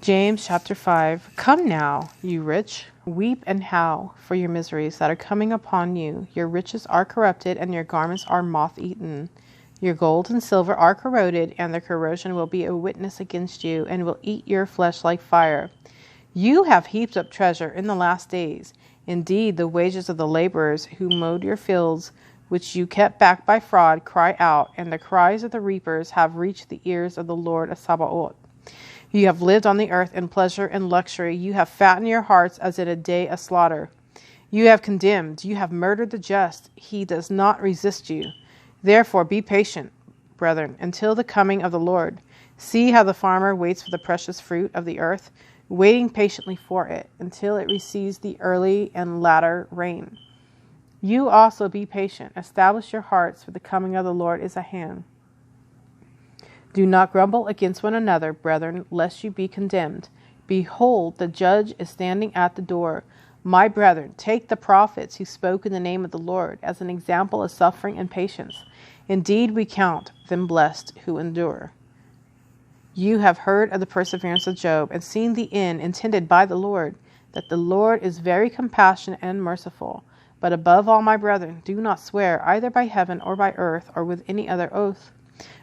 James chapter 5. Come now, you rich, weep and howl for your miseries that are coming upon you. Your riches are corrupted, and your garments are moth-eaten. Your gold and silver are corroded, and their corrosion will be a witness against you, and will eat your flesh like fire. You have heaped up treasure in the last days. Indeed, the wages of the laborers who mowed your fields, which you kept back by fraud, cry out, and the cries of the reapers have reached the ears of the Lord of Sabaoth. You have lived on the earth in pleasure and luxury. You have fattened your hearts as in a day of slaughter. You have condemned. You have murdered the just. He does not resist you. Therefore, be patient, brethren, until the coming of the Lord. See how the farmer waits for the precious fruit of the earth, waiting patiently for it until it receives the early and latter rain. You also be patient. Establish your hearts, for the coming of the Lord is at hand. Do not grumble against one another, brethren, lest you be condemned. Behold, the judge is standing at the door. My brethren, take the prophets who spoke in the name of the Lord as an example of suffering and patience. Indeed, we count them blessed who endure. You have heard of the perseverance of Job and seen the end intended by the Lord, that the Lord is very compassionate and merciful. But above all, my brethren, do not swear either by heaven or by earth or with any other oath.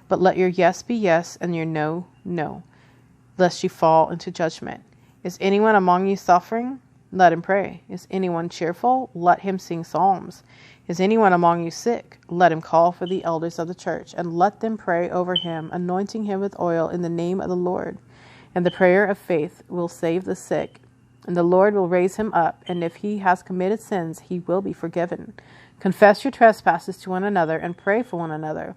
But let your yes be yes and your no, no, lest you fall into judgment. Is anyone among you suffering? Let him pray. Is anyone cheerful? Let him sing psalms. Is anyone among you sick? Let him call for the elders of the church, and let them pray over him, anointing him with oil in the name of the Lord. And the prayer of faith will save the sick, and the Lord will raise him up, and if he has committed sins, he will be forgiven. Confess your trespasses to one another, and pray for one another,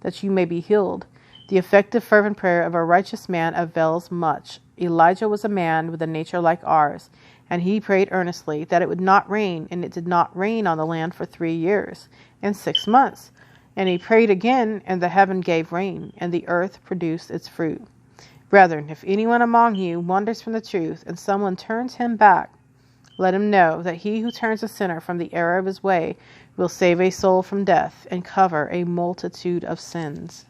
that you may be healed. The effective fervent prayer of a righteous man avails much. Elijah was a man with a nature like ours, and he prayed earnestly that it would not rain, and it did not rain on the land for 3 years and 6 months. And he prayed again, and the heaven gave rain, and the earth produced its fruit. Brethren, if anyone among you wanders from the truth, and someone turns him back, let him know that he who turns a sinner from the error of his way will save a soul from death and cover a multitude of sins.